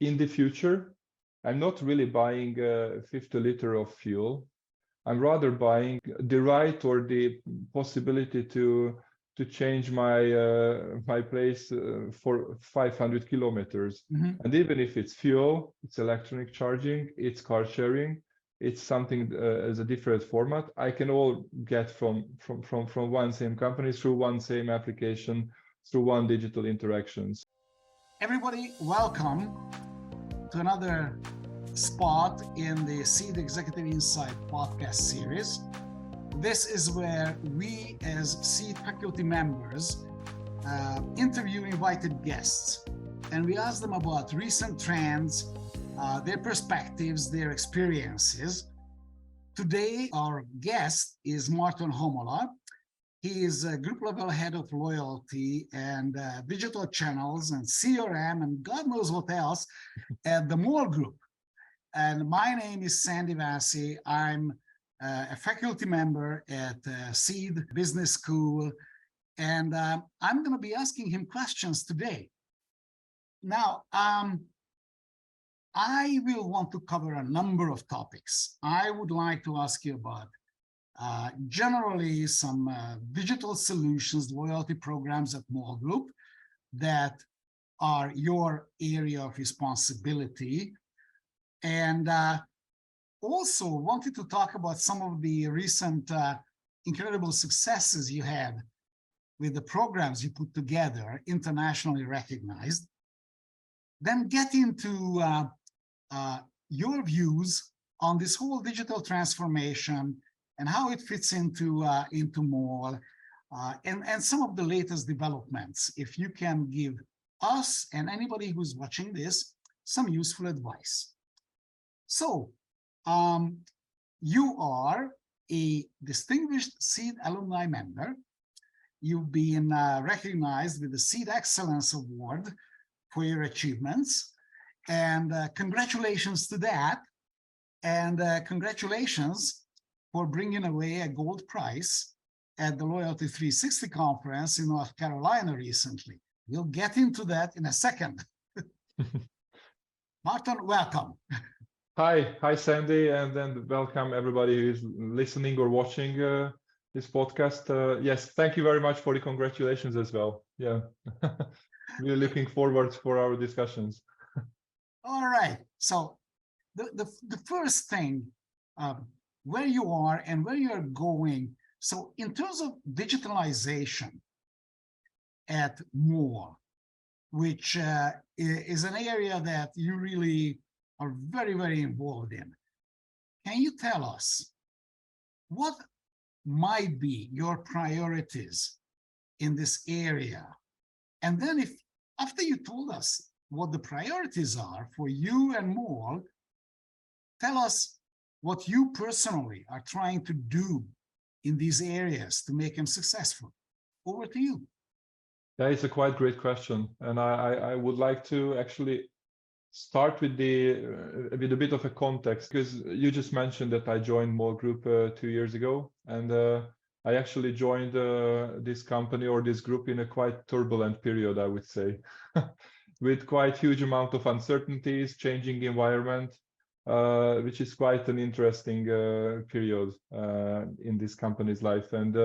in the future, I'm not really buying 50 liter of fuel. I'm rather buying the right or the possibility to change my place for 500 kilometers. And even if it's fuel, it's electronic charging, it's car sharing, it's something as a different format, I can all get from one same company through one same application, through one digital interactions. Everybody, welcome to another spot in the Seed Executive Insight podcast series. This is where we as Seed faculty members interview invited guests, and we ask them about recent trends, their perspectives, their experiences. Today, our guest is Márton Homola. He is a group level head of loyalty and digital channels and CRM and God knows what else at the MOL Group. And my name is Vaci. I'm a faculty member at Seed Business School, and I'm going to be asking him questions today. Now, I will want to cover a number of topics. I would like to ask you about generally some digital solutions, loyalty programs at MOL Group that are your area of responsibility. And also wanted to talk about some of the recent incredible successes you had with the programs you put together, internationally recognized. Then get into your views on this whole digital transformation and how it fits into MOL, and some of the latest developments, if you can give us and anybody who's watching this some useful advice. So, you are a distinguished Seed alumni member. You've been recognized with the Seed Excellence Award for your achievements, and congratulations to that, and congratulations for bringing away a gold prize at the Loyalty 360 conference in North Carolina recently. We'll get into that in a second. Márton, welcome. Hi, Sandy, and then welcome everybody who is listening or watching this podcast. Yes, thank you very much for the congratulations as well. Yeah, we're looking forward for our discussions. All right. So the first thing, where you are and where you're going. So in terms of digitalization at MOL, which is an area that you really are very, very involved in, can you tell us what might be your priorities in this area? And then if, after you told us what the priorities are for you and MOL, tell us what you personally are trying to do in these areas to make them successful. Over to you. That is a quite great question. And I would like to actually start with a bit of a context, because you just mentioned that I joined MOL Group 2 years ago. And I actually joined this company or this group in a quite turbulent period, I would say, with quite huge amount of uncertainties, changing environment, which is quite an interesting period in this company's life. And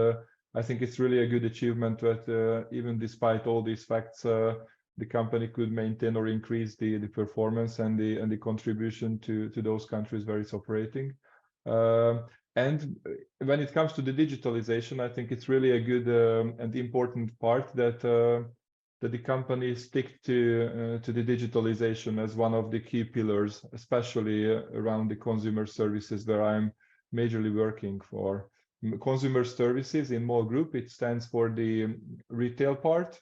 I think it's really a good achievement that even despite all these facts, the company could maintain or increase the performance and the contribution to those countries where it's operating. And when it comes to the digitalization, I think it's really a good and important part that the company stick to the digitalization as one of the key pillars, especially around the consumer services where I'm majorly working for. Consumer services in MOL Group, it stands for the retail part.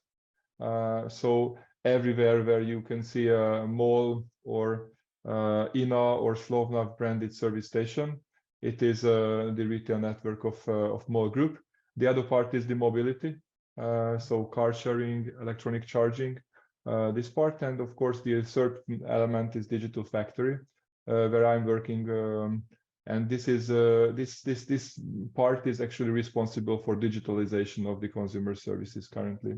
So everywhere where you can see a MOL or INA or Slovnaft branded service station, it is the retail network of MOL Group. The other part is the mobility. So car sharing, electronic charging, this part, and of course the third element is digital factory, where I'm working, and this is this part is actually responsible for digitalization of the consumer services currently.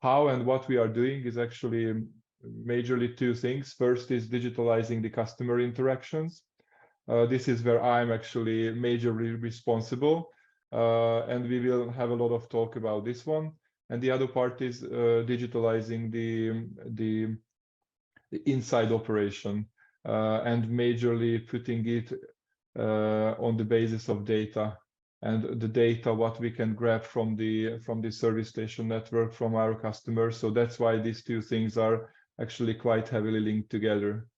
How and what we are doing is actually majorly two things. First is digitalizing the customer interactions. This is where I'm actually majorly responsible, and we will have a lot of talk about this one. And the other part is digitalizing the inside operation, and majorly putting it on the basis of data, and the data what we can grab from the service station network from our customers. So that's why these two things are actually quite heavily linked together.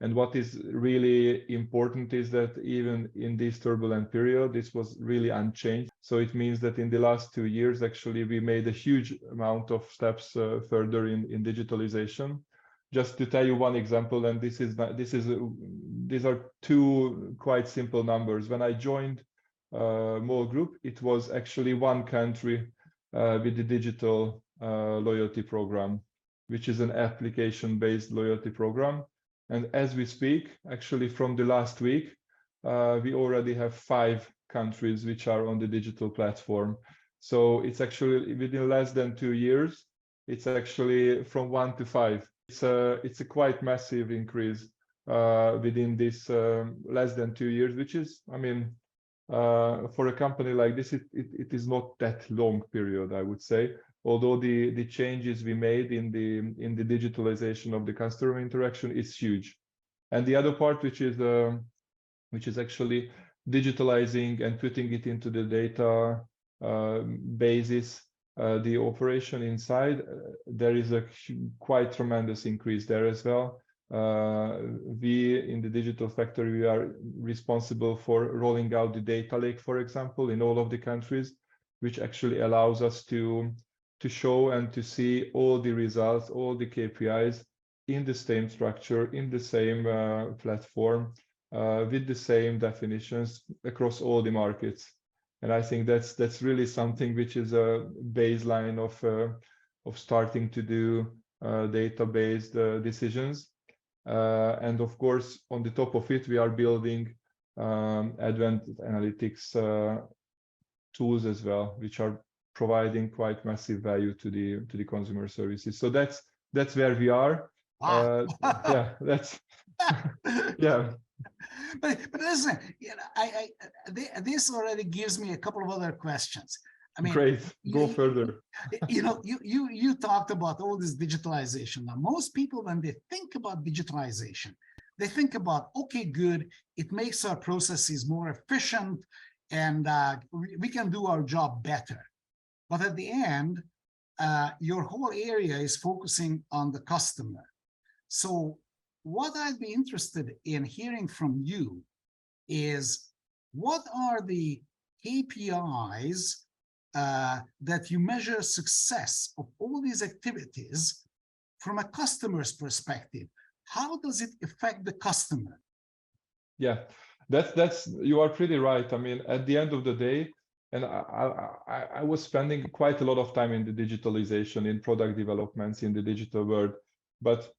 And what is really important is that even in this turbulent period, this was really unchanged. So it means that in the last 2 years, actually, we made a huge amount of steps further in digitalization. Just to tell you one example, and these are two quite simple numbers. When I joined MOL Group, it was actually one country with the digital loyalty program, which is an application-based loyalty program. And as we speak, actually from the last week, we already have 5 countries which are on the digital platform. So it's actually within less than 2 years, it's actually from 1 to 5. It's a quite massive increase within this less than 2 years, which is, I mean, for a company like this, it is not that long period, I would say. Although the changes we made in the digitalization of the customer interaction is huge. And the other part, which is actually digitalizing and putting it into the data basis, the operation inside, there is a quite tremendous increase there as well. We in the digital factory, we are responsible for rolling out the data lake, for example, in all of the countries, which actually allows us to show and to see all the results, all the KPIs in the same structure, in the same platform, with the same definitions across all the markets. And I think that's really something which is a baseline of starting to do data-based decisions. And of course, on the top of it, we are building advanced analytics tools as well, which are providing quite massive value to the consumer services. So that's where we are. Wow. Yeah, that's yeah. But listen, you know, this already gives me a couple of other questions. I mean, great. Go further. You know, you talked about all this digitalization. Now, most people, when they think about digitalization, they think about, okay, good, it makes our processes more efficient, and we can do our job better. But at the end, your whole area is focusing on the customer. So what I'd be interested in hearing from you is, what are the KPIs that you measure success of all these activities from a customer's perspective? How does it affect the customer? Yeah, that's you are pretty right. I mean, at the end of the day, and I was spending quite a lot of time in the digitalization, in product developments, in the digital world. But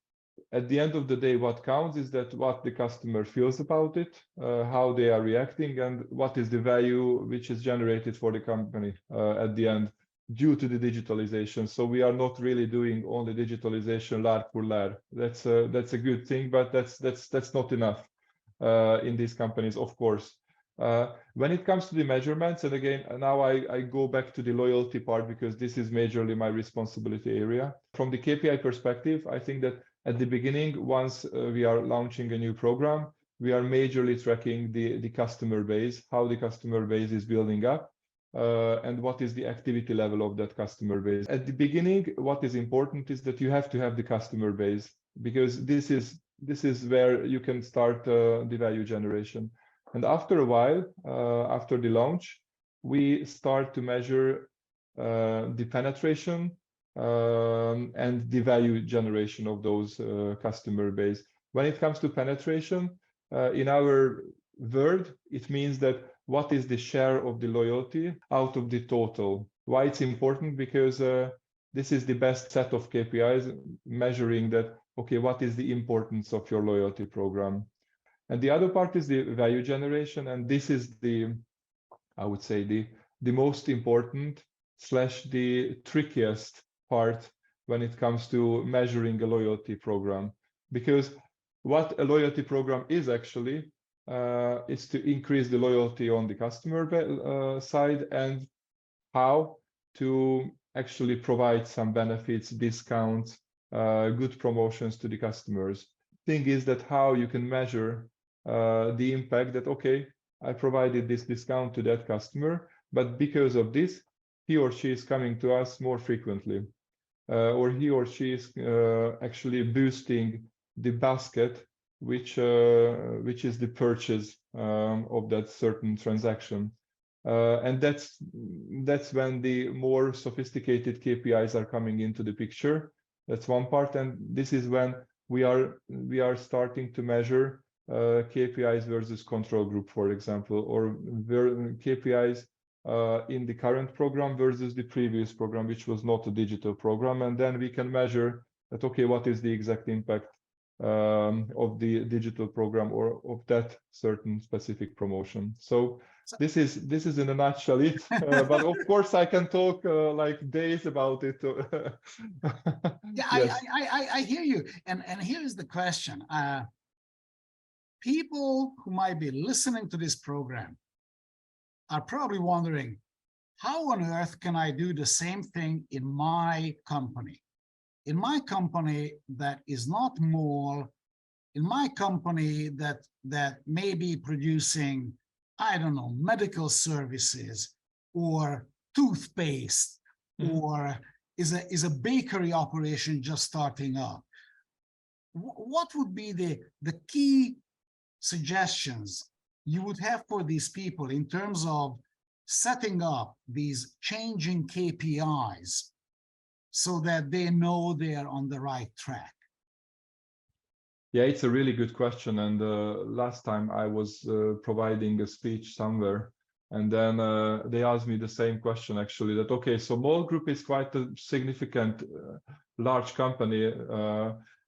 at the end of the day, what counts is that what the customer feels about it, how they are reacting, and what is the value which is generated for the company at the end due to the digitalization. So we are not really doing only digitalization lard pour lard. That's a good thing, but that's not enough in these companies, of course. When it comes to the measurements, and again, now I go back to the loyalty part, because this is majorly my responsibility area. From the KPI perspective, I think that at the beginning, once we are launching a new program, we are majorly tracking the customer base, how the customer base is building up, and what is the activity level of that customer base. At the beginning, what is important is that you have to have the customer base, because this is where you can start the value generation. And after a while, after the launch, we start to measure the penetration and the value generation of those customer base. When it comes to penetration, in our world, it means that what is the share of the loyalty out of the total? Why it's important? Because this is the best set of KPIs measuring that, okay, what is the importance of your loyalty program? And the other part is the value generation. And this is I would say, the most important / the trickiest part when it comes to measuring a loyalty program. Because what a loyalty program is actually is to increase the loyalty on the customer side, and how to actually provide some benefits, discounts, good promotions to the customers. Thing is that how you can measure the impact that, okay, I provided this discount to that customer, but because of this, he or she is coming to us more frequently, or he or she is actually boosting the basket, which is the purchase of that certain transaction. And that's when the more sophisticated KPIs are coming into the picture. That's one part, and this is when we are starting to measure KPIs versus control group, for example, or KPIs in the current program versus the previous program, which was not a digital program, and then we can measure that, okay, what is the exact impact of the digital program or of that certain specific promotion. So this is in a nutshell it, but of course I can talk like days about it. Yeah, yes. I hear you, and here's the question. People who might be listening to this program are probably wondering, how on earth can I do the same thing in my company? In my company that is not MOL, in my company that may be producing, I don't know, medical services or toothpaste, or is a bakery operation just starting up. What would be the key suggestions you would have for these people in terms of setting up these changing KPIs so that they know they are on the right track? Yeah, it's a really good question. And last time I was providing a speech somewhere, and then they asked me the same question actually, that, okay, so MOL Group is quite a significant, large company.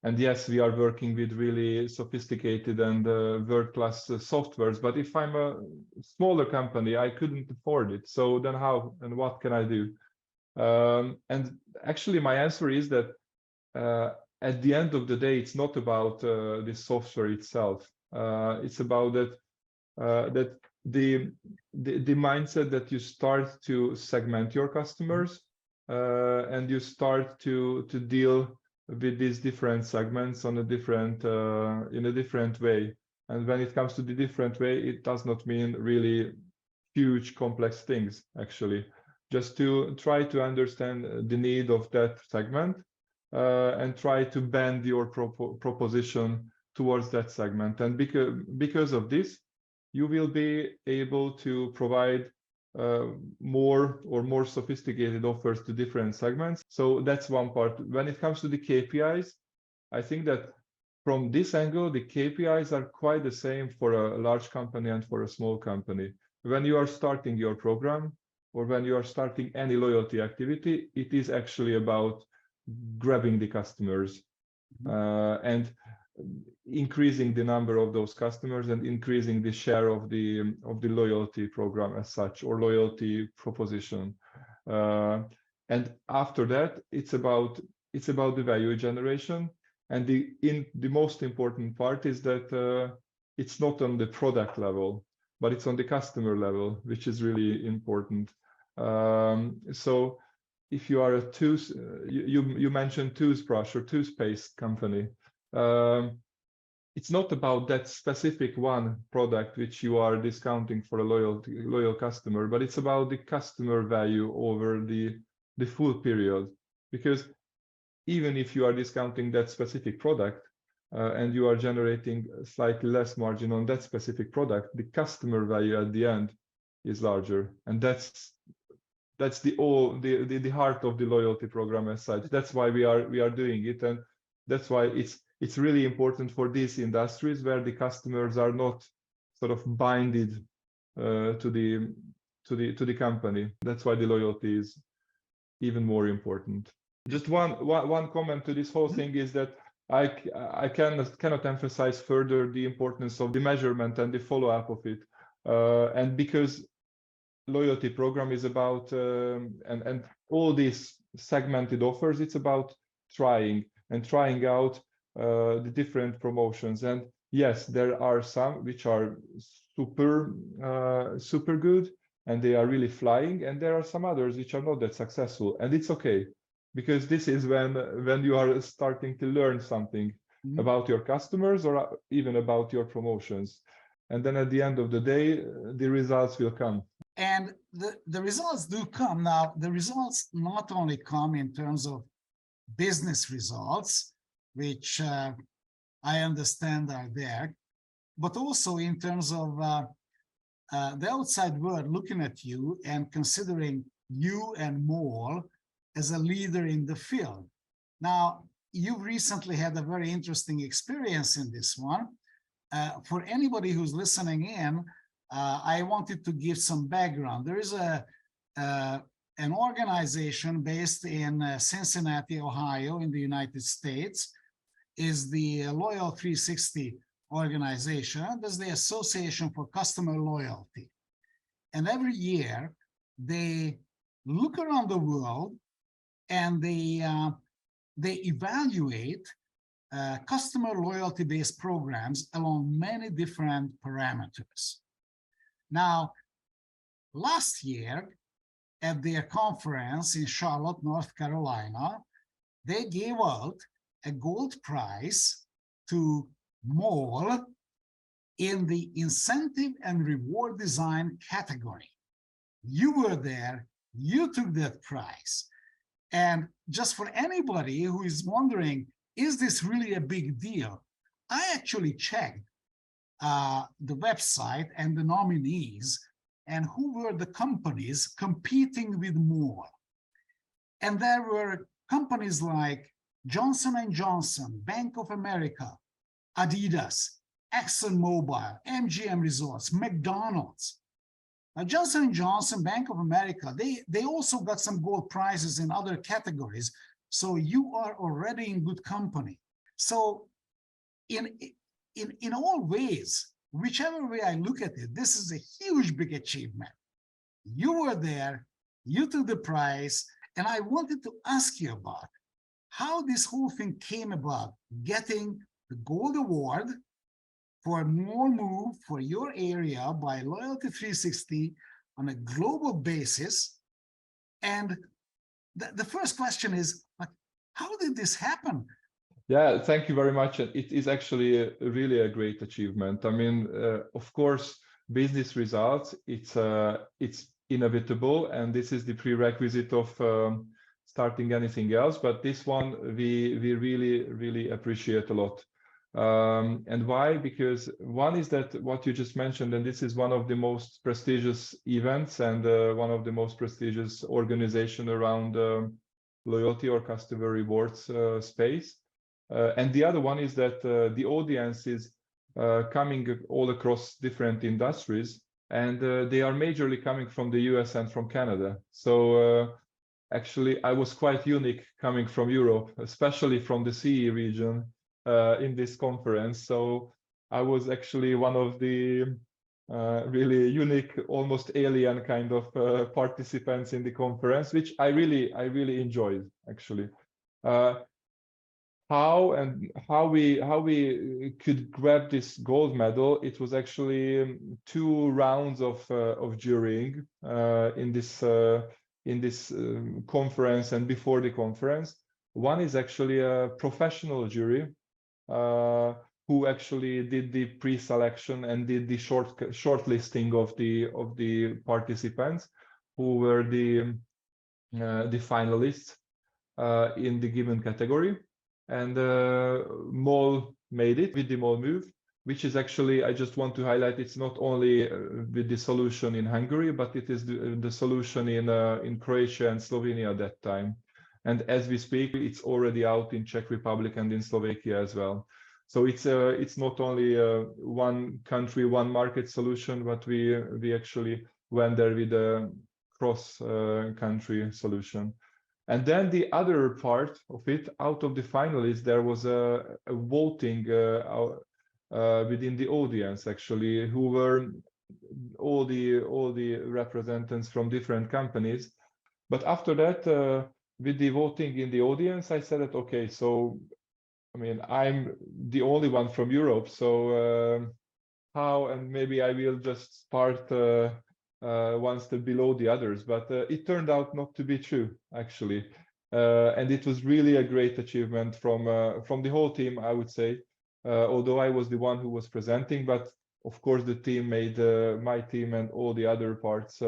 And yes, we are working with really sophisticated and world-class softwares. But if I'm a smaller company, I couldn't afford it. So then how and what can I do? And actually, my answer is that at the end of the day, it's not about the software itself. It's about that the mindset that you start to segment your customers, and you start to deal with these different segments on a different in a different way. And when it comes to the different way, it does not mean really huge complex things, actually. Just to try to understand the need of that segment, and try to bend your proposition towards that segment. And because of this, you will be able to provide more sophisticated offers to different segments. So that's one part. When it comes to the KPIs, I think that from this angle, the KPIs are quite the same for a large company and for a small company. When you are starting your program, or when you are starting any loyalty activity, it is actually about grabbing the customers and increasing the number of those customers and increasing the share of the loyalty program as such, or loyalty proposition. And after that, it's about the value generation. And the most important part is that it's not on the product level, but it's on the customer level, which is really important. So if you are a you mentioned toothbrush or toothpaste company, it's not about that specific one product which you are discounting for a loyal customer, but it's about the customer value over the full period. Because even if you are discounting that specific product, and you are generating slightly less margin on that specific product, the customer value at the end is larger, and that's the heart of the loyalty program as such. That's why we are doing it, and that's why it's really important for these industries where the customers are not sort of binded to the company. That's why the loyalty is even more important. Just one comment to this whole thing is that I cannot emphasize further the importance of the measurement and the follow-up of it, and because loyalty program is about and all these segmented offers, it's about trying out the different promotions. And yes, there are some which are super good and they are really flying, and there are some others which are not that successful, and it's okay, because this is when you are starting to learn something about your customers or even about your promotions. And then at the end of the day, the results will come. And the results do come. Now, the results not only come in terms of business results, which I understand are there, but also in terms of the outside world looking at you and considering you and MOL as a leader in the field. Now, you've recently had a very interesting experience in this one. For anybody who's listening in, I wanted to give some background. There is an organization based in Cincinnati, Ohio, in the United States, is the Loyal 360 organization. There's the Association for Customer Loyalty. And every year, they look around the world and they evaluate customer loyalty-based programs along many different parameters. Now, last year, at their conference in Charlotte, North Carolina, they gave out a gold prize to MOL in the incentive and reward design category. You were there, you took that prize. And just for anybody who is wondering, is this really a big deal? I actually checked the website and the nominees and who were the companies competing with MOL. And there were companies like Johnson & Johnson, Bank of America, Adidas, ExxonMobil, MGM Resorts, McDonald's. Now, Johnson & Johnson, Bank of America, they also got some gold prizes in other categories. So you are already in good company. So in all ways, whichever way I look at it, this is a huge, big achievement. You were there, you took the prize, and I wanted to ask you about how this whole thing came about, getting the gold award for MOL MOVE for your area by Loyalty 360 on a global basis. And the first question is, like, how did this happen? Yeah, thank you very much. It is actually really a great achievement. I mean, of course, business results, it's inevitable, and this is the prerequisite of starting anything else. But this one, we really appreciate a lot. And why? Because one is that what you just mentioned, and this is one of the most prestigious events and one of the most prestigious organization around loyalty or customer rewards space. And the other one is that the audience is coming all across different industries, and they are majorly coming from the US and from Canada. So actually, I was quite unique coming from Europe, especially from the CE region in this conference. So I was actually one of the really unique, almost alien kind of participants in the conference, which I really enjoyed, actually. How we could grab this gold medal? It was actually 2 rounds of jurying in this conference and before the conference. One is actually a professional jury who actually did the pre-selection and did the shortlisting of the participants who were the finalists in the given category. And MOL made it with the MOL Move, which is actually, I just want to highlight, it's not only with the solution in Hungary, but it is the solution in Croatia and Slovenia at that time. And as we speak, it's already out in Czech Republic and in Slovakia as well. So it's not only one country, one market solution, but we actually went there with a cross-country solution. And then the other part of it, out of the finalists, there was a voting within the audience, actually, who were all the representatives from different companies. But after that, with the voting in the audience, I said that, okay, so, I mean, I'm the only one from Europe, so how, and maybe I will just start one step below the others, but it turned out not to be true, actually. And it was really a great achievement from the whole team, I would say, although I was the one who was presenting, but of course the team made, my team and all the other parts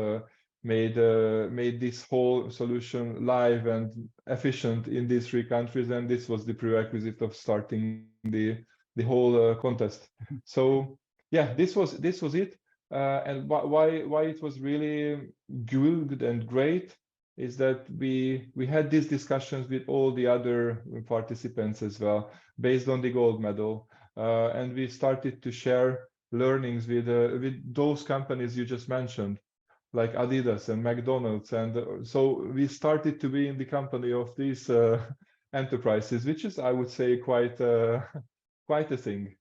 made this whole solution live and efficient in these 3 countries, and this was the prerequisite of starting the whole contest. So yeah, this was it, and why it was really good and great is that we had these discussions with all the other participants as well, based on the gold medal, and we started to share learnings with those companies you just mentioned, like Adidas and McDonald's, and so we started to be in the company of these enterprises, which is, I would say, quite quite a thing.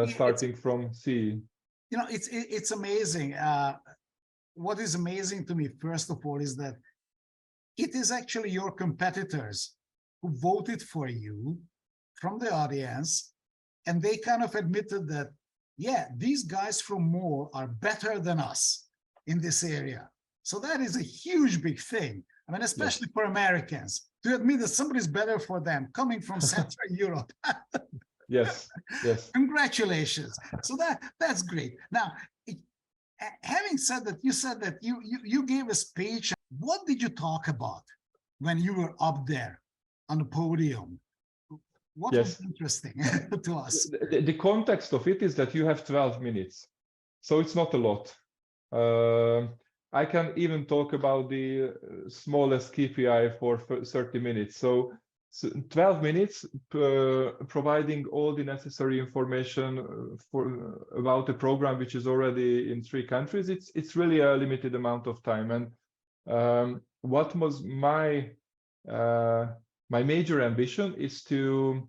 Starting from C. You know, it's amazing. What is amazing to me, first of all, is that it is actually your competitors who voted for you from the audience, and they kind of admitted that, yeah, these guys from MOL are better than us in this area. So that is a huge, big thing. I mean, especially for Americans, to admit that somebody's better for them coming from Central Europe. Yes. Congratulations. So that's great. Now, having said that, you gave a speech. What did you talk about when you were up there on the podium? What was interesting to us? The context of it is that you have 12 minutes, so it's not a lot. I can even talk about the smallest KPI for 30 minutes. So 12 minutes providing all the necessary information about the program, which is already in 3 countries. It's really a limited amount of time. And what was my major ambition is to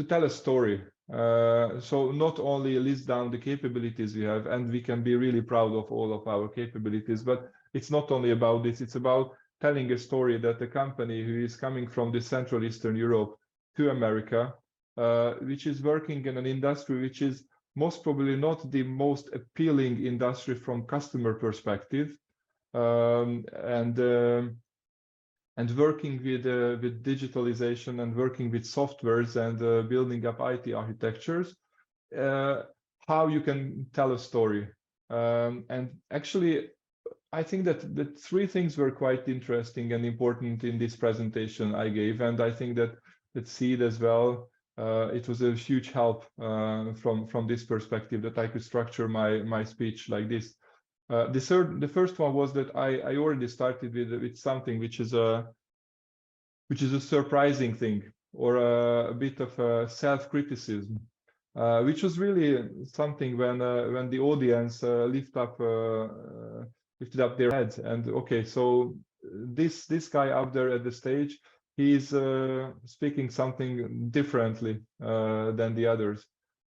tell a story. So not only list down the capabilities we have, and we can be really proud of all of our capabilities, but it's not only about this, it's about telling a story that a company who is coming from the Central Eastern Europe to America, which is working in an industry which is most probably not the most appealing industry from customer perspective, and working with digitalization and working with softwares and building up IT architectures, how you can tell a story. And actually, I think that the 3 things were quite interesting and important in this presentation I gave, and I think that Seed as well, it was a huge help from this perspective, that I could structure my speech like this. The first one was that I already started with something which is a surprising thing, or a bit of a self-criticism, which was really something when the audience lifted up their heads, and okay, so this guy up there at the stage, he's speaking something differently than the others.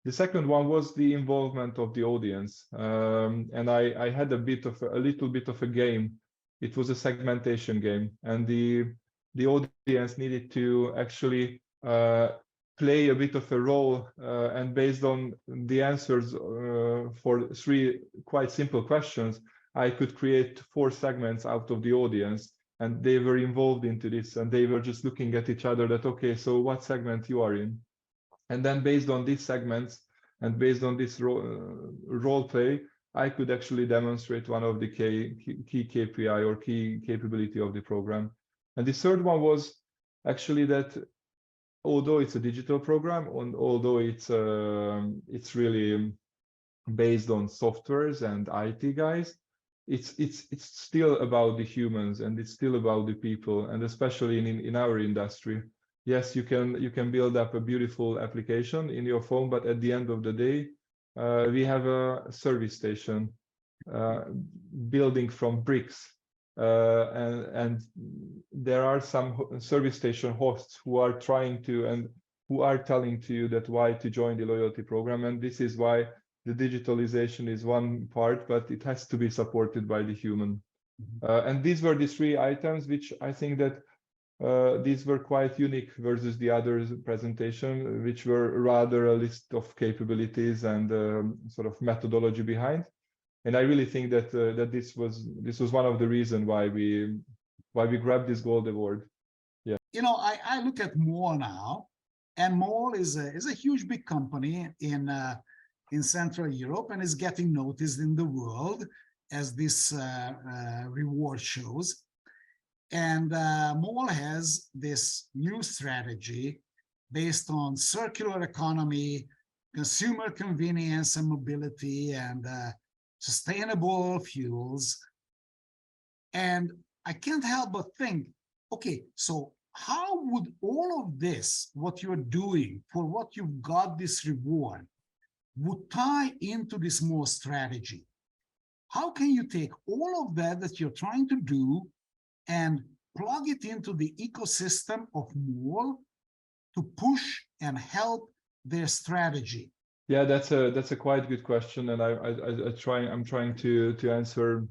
The second one was the involvement of the audience, and I had a little bit of a game. It was a segmentation game, and the audience needed to actually play a bit of a role, and based on the answers for 3 quite simple questions, I could create 4 segments out of the audience, and they were involved into this, and they were just looking at each other that, okay, so what segment you are in? And then based on these segments and based on this role play, I could actually demonstrate one of the key KPI or key capability of the program. And the third one was actually that although it's a digital program, and although it's really based on softwares and IT guys, it's still about the humans, and it's still about the people, and especially in our industry. Yes, you can build up a beautiful application in your phone, but at the end of the day, we have a service station building from bricks, and there are some service station hosts who are trying to, and who are telling to you that why to join the loyalty program, and this is why the digitalization is one part, but it has to be supported by the human. And these were the three items which I think that these were quite unique versus the other presentation, which were rather a list of capabilities and sort of methodology behind. And I really think that that this was one of the reasons why we grabbed this gold award. Yeah. You know, I look at MOL now, and MOL is a huge big company in Central Europe and is getting noticed in the world, as this reward shows. And MOL has this new strategy based on circular economy, consumer convenience and mobility, and sustainable fuels. And I can't help but think, okay, so how would all of this, what you're doing, for what you've got this reward, would tie into this MOL strategy? How can you take all of that you're trying to do and plug it into the ecosystem of MOL to push and help their strategy? Yeah, that's a quite good question, and I'm trying to answer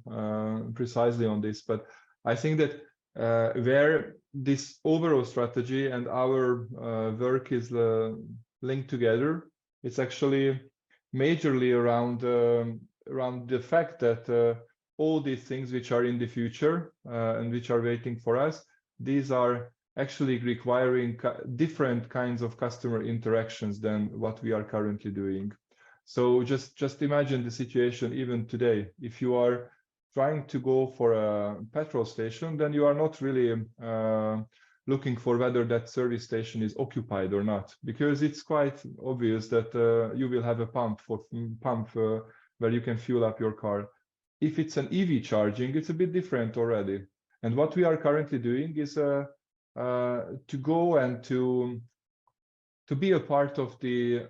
precisely on this. But I think that where this overall strategy and our work is linked together, it's actually majorly around the fact that all these things which are in the future and which are waiting for us, these are actually requiring different kinds of customer interactions than what we are currently doing. So just imagine the situation even today. If you are trying to go for a petrol station, then you are not really looking for whether that service station is occupied or not, because it's quite obvious that you will have a pump where you can fuel up your car. If it's an EV charging, it's a bit different already. And what we are currently doing is to go and to be a part of the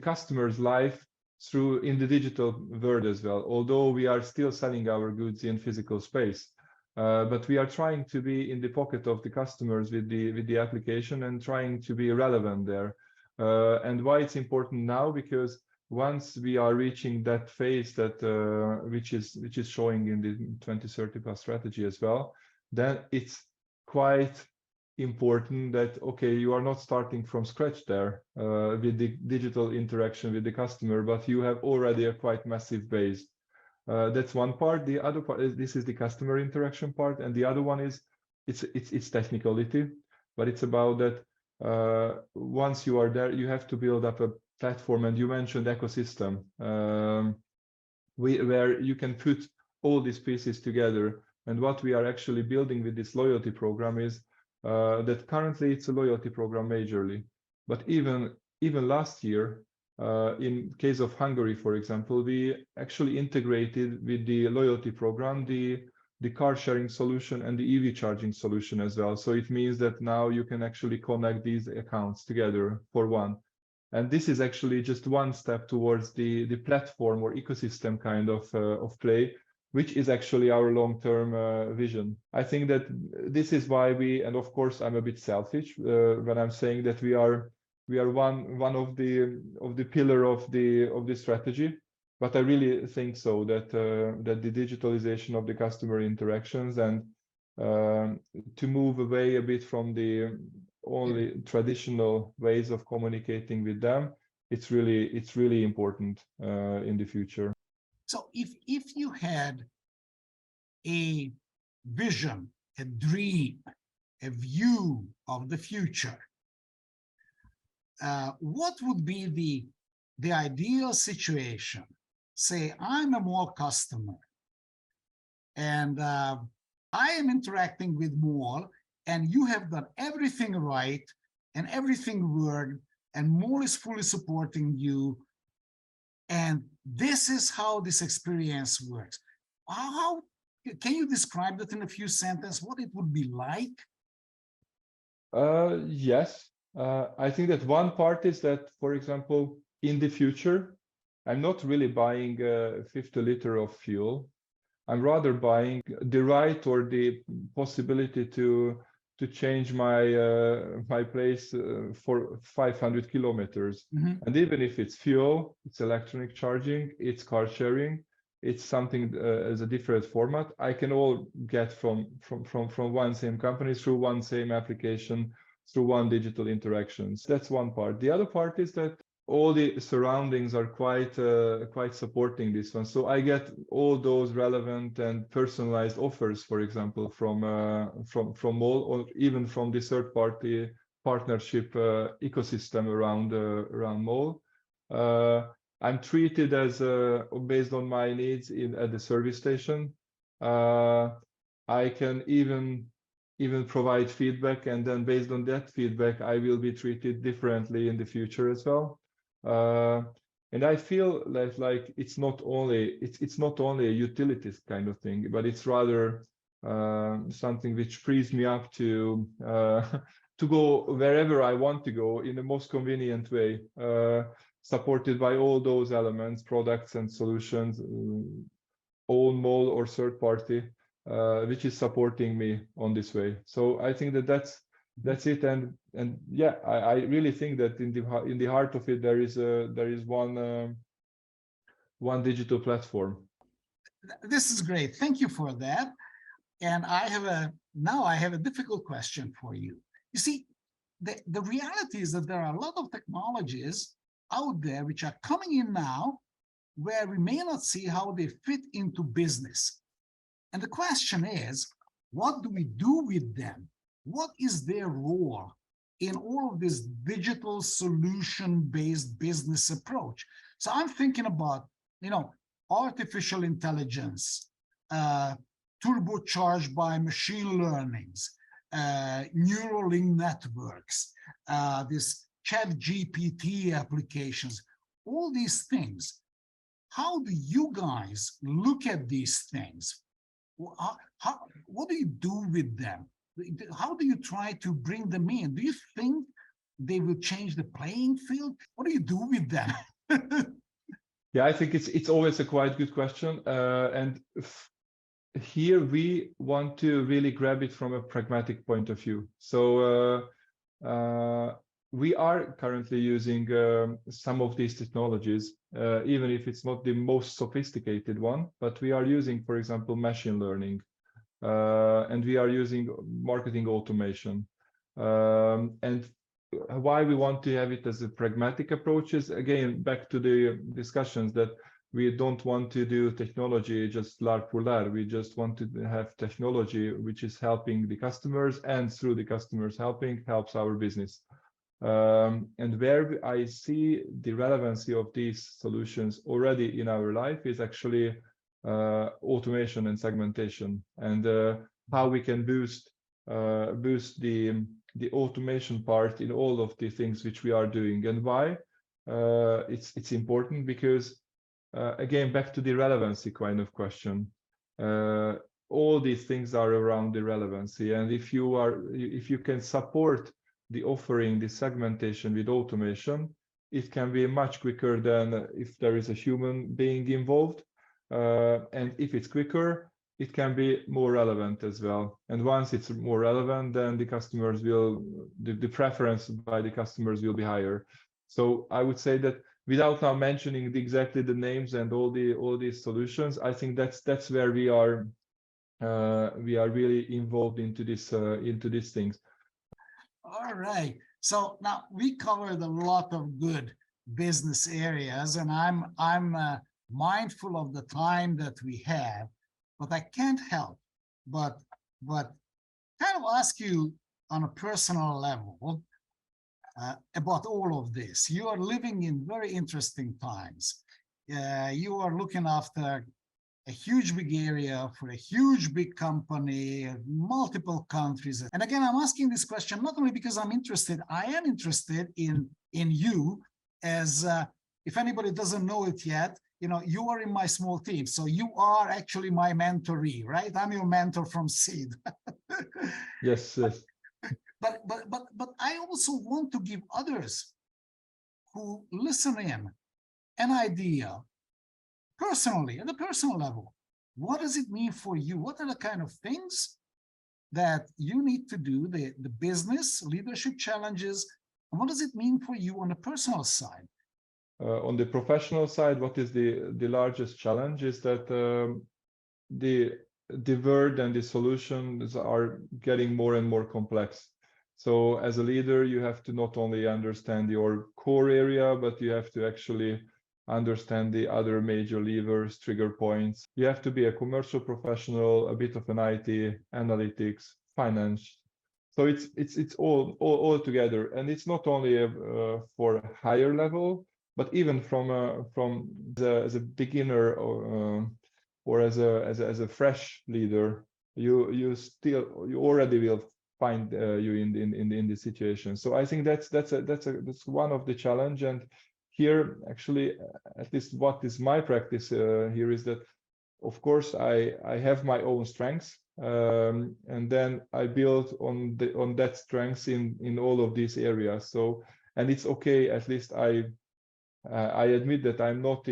customer's life in the digital world as well. Although we are still selling our goods in physical space, but we are trying to be in the pocket of the customers with the application and trying to be relevant there. And why it's important now, because once we are reaching that phase that which is showing in the 2030 plus strategy as well, then it's quite important that, okay, you are not starting from scratch there with the digital interaction with the customer, but you have already a quite massive base. That's one part. The other part is, this is the customer interaction part, and the other one is it's technicality, but it's about that once you are there, you have to build up a platform, and you mentioned ecosystem, where you can put all these pieces together. And what we are actually building with this loyalty program is that currently it's a loyalty program majorly, but even last year, in case of Hungary, for example, we actually integrated with the loyalty program the car sharing solution and the EV charging solution as well. So it means that now you can actually connect these accounts together for one. And this is actually just one step towards the platform or ecosystem kind of play, which is actually our long-term vision. I think that this is why we, and of course I'm a bit selfish when I'm saying that we are one of the pillar of the strategy, but I really think so that that the digitalization of the customer interactions and to move away a bit from the only traditional ways of communicating with them, it's really important in the future. So if you had a vision, a dream, a view of the future, what would be the ideal situation? Say, I'm a MOL customer, and I am interacting with MOL, and you have done everything right, and everything worked, and MOL is fully supporting you, and this is how this experience works. How can you describe that in a few sentences, what it would be like? Yes. I think that one part is that, for example, in the future, I'm not really buying 50 liter of fuel. I'm rather buying the right or the possibility to change my place for 500 kilometers. Mm-hmm. And even if it's fuel, it's electronic charging, it's car sharing, it's something as a different format. I can all get from one same company through one same application, through one digital interactions. That's one part. The other part is that all the surroundings are quite supporting this one. So I get all those relevant and personalized offers, for example, from MOL, or even from the third-party partnership ecosystem around MOL. I'm treated as based on my needs at the service station. I can even provide feedback, and then based on that feedback, I will be treated differently in the future as well. And I feel that like it's not only a utilities kind of thing, but it's rather something which frees me up to to go wherever I want to go in the most convenient way, supported by all those elements, products and solutions, own MOL or third party, which is supporting me on this way. So I think that that's it. And yeah, I really think that in the heart of it there is one digital platform. This is great. Thank you for that. And now I have a difficult question for you. You see, the reality is that there are a lot of technologies out there which are coming in now where we may not see how they fit into business. And the question is, what do we do with them? What is their role in all of this digital solution-based business approach? So I'm thinking about, artificial intelligence, turbocharged by machine learnings, neural link networks, this ChatGPT applications, all these things. How do you guys look at these things? What do you do with them? How do you try to bring them in? Do you think they will change the playing field? What do you do with them? Yeah, I think it's always a quite good question. And here we want to really grab it from a pragmatic point of view. So we are currently using some of these technologies, even if it's not the most sophisticated one, but we are using, for example, machine learning, and we are using marketing automation. And why we want to have it as a pragmatic approach is, again, back to the discussions that we don't want to do technology just l'art pour l'art. We just want to have technology which is helping the customers, and through the customers helps our business. And where I see the relevancy of these solutions already in our life is actually automation and segmentation, and how we can boost the automation part in all of the things which we are doing. And why it's important, because again, back to the relevancy kind of question, all these things are around the relevancy, and if you can support the offering, the segmentation with automation, it can be much quicker than if there is a human being involved. And if it's quicker, it can be more relevant as well. And once it's more relevant, then the customers will, the preference by the customers will be higher. So I would say that, without now mentioning exactly the names and all these solutions, I think that's where we are really involved into these things. All right. So now we covered a lot of good business areas, and I'm mindful of the time that we have, but I can't help but kind of ask you on a personal level about all of this. You are living in very interesting times. You are looking after a huge big area for a huge big company, multiple countries. And again, I'm asking this question not only because I'm interested, I am interested in you, as if anybody doesn't know it yet, you are in my small team. So you are actually my mentoree, right? I'm your mentor from seed. Yes. But I also want to give others who listen in an idea, personally, at a personal level. What does it mean for you? What are the kind of things that you need to do, the business leadership challenges, and what does it mean for you on the personal side? on the professional side, what is the largest challenge is that the word and the solutions are getting more and more complex. So as a leader, you have to not only understand your core area, but you have to actually understand the other major levers, trigger points. You have to be a commercial professional, a bit of an IT, analytics, finance. So it's all together, and it's not only for a higher level, but even as a beginner or as a fresh leader, you already will find you in the situation. So I think that's one of the challenge. And here, actually, at least what is my practice here is that, of course, I have my own strengths, and then I build on that strengths in all of these areas. So, and it's okay. At least I admit that I'm not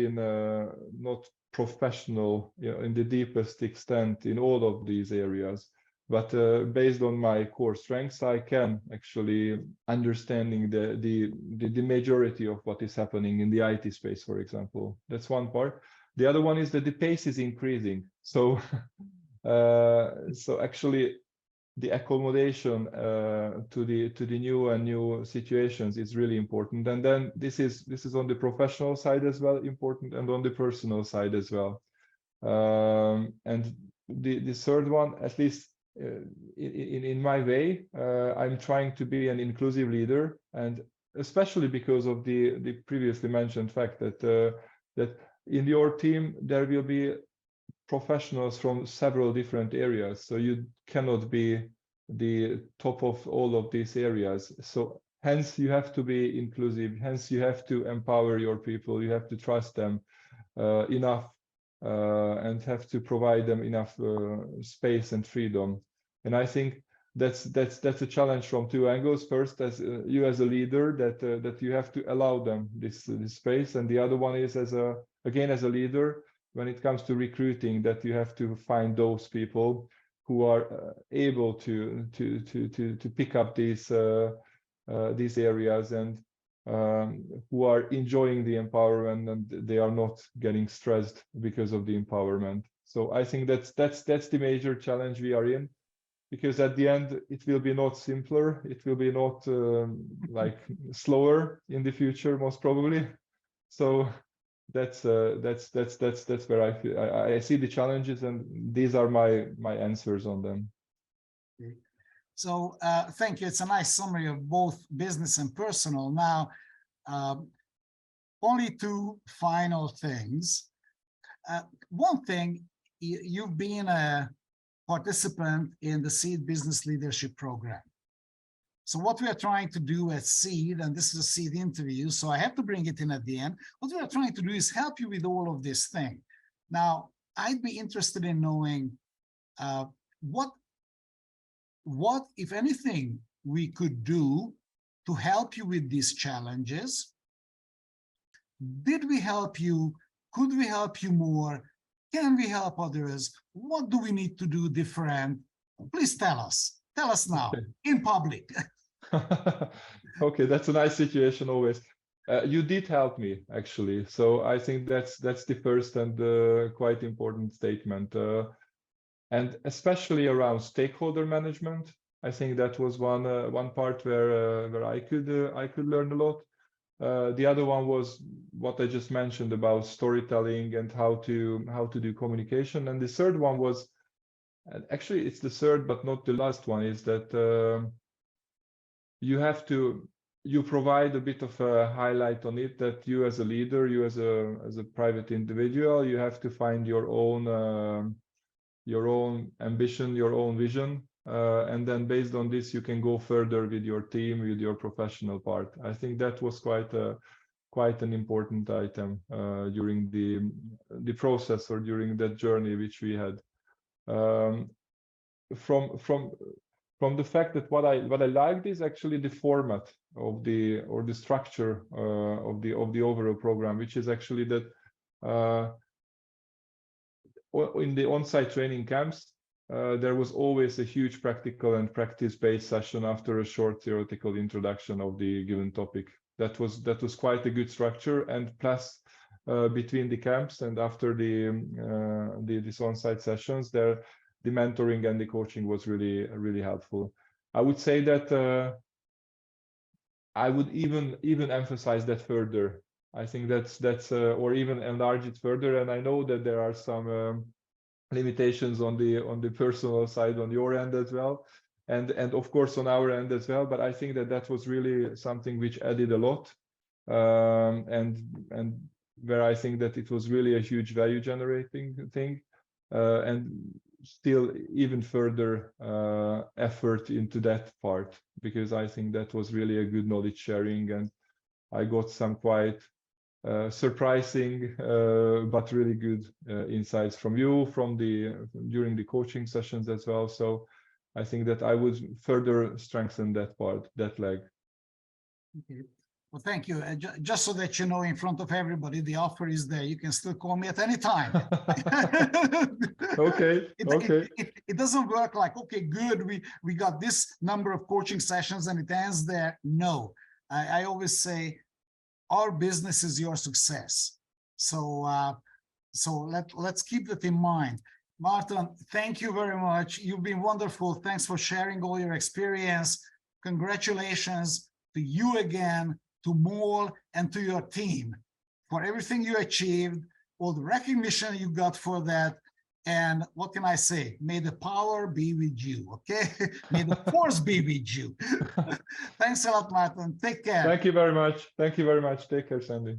professional, in the deepest extent in all of these areas. But based on my core strengths, I can actually understanding the majority of what is happening in the IT space, for example. That's one part. The other one is that the pace is increasing. So, so actually, the accommodation to the new situations is really important. And then this is on the professional side as well important, and on the personal side as well. And the third one, at least in my way, I'm trying to be an inclusive leader, and especially because of the previously mentioned fact that that in your team there will be professionals from several different areas, so you cannot be the top of all of these areas. So hence you have to be inclusive, hence you have to empower your people, you have to trust them enough, and have to provide them enough space and freedom. And I think that's a challenge from two angles. First, as you as a leader, that you have to allow them this space, and the other one is as a leader, when it comes to recruiting, that you have to find those people who are able to pick up these areas, and who are enjoying the empowerment, and they are not getting stressed because of the empowerment. So I think that's the major challenge we are in, because at the end it will be not simpler, it will be not like slower in the future, most probably. So that's where I feel I see the challenges, and these are my answers on them. Okay. So thank you. It's a nice summary of both business and personal. Now, only two final things. One thing, you've been a participant in the SEED Business Leadership Program. So what we are trying to do at SEED, and this is a SEED interview, so I have to bring it in at the end. What we are trying to do is help you with all of this thing. Now, I'd be interested in knowing what, if anything, we could do to help you with these challenges. Did we help you? Could we help you more? Can we help others? What do we need to do different? Please tell us. Tell us now, okay, in public. Okay, that's a nice situation always. You did help me, actually. So I think that's the first and quite important statement. And especially around stakeholder management, I think that was one part where I could learn a lot. The other one was what I just mentioned about storytelling and how to do communication. And the third one was, and actually it's the third but not the last one, is that you provide a bit of a highlight on it, that you as a leader, you as a private individual, you have to find your own ambition, your own vision, and then based on this you can go further with your team, with your professional part. I think that was quite an important item during the process, or during that journey which we had. From the fact that what I liked is actually the format of the structure of the overall program, which is actually that in the on-site training camps there was always a huge practical and practice-based session after a short theoretical introduction of the given topic. That was quite a good structure, and plus between the camps and after these on-site sessions, the mentoring and the coaching was really helpful. I would say that I would even emphasize that further. I think that's or even enlarge it further. And I know that there are some limitations on the personal side on your end as well, and of course on our end as well. But I think that was really something which added a lot, and where I think that it was really a huge value generating thing, and still even further effort into that part, because I think that was really a good knowledge sharing, and I got some quite surprising but really good insights from you during the coaching sessions as well. So I think that I would further strengthen that part, that leg. Okay. Well, thank you. Just so that you know, in front of everybody, the offer is there. You can still call me at any time. Okay. It doesn't work like, okay, good, we got this number of coaching sessions and it ends there. No, I always say, our business is your success. So let's keep that in mind. Márton, thank you very much. You've been wonderful. Thanks for sharing all your experience. Congratulations to you again, to MOL, and to your team for everything you achieved, all the recognition you got for that. And what can I say? May the power be with you, okay? May the force be with you. Thanks a lot, Márton. Take care. Thank you very much. Thank you very much. Take care, Sandy.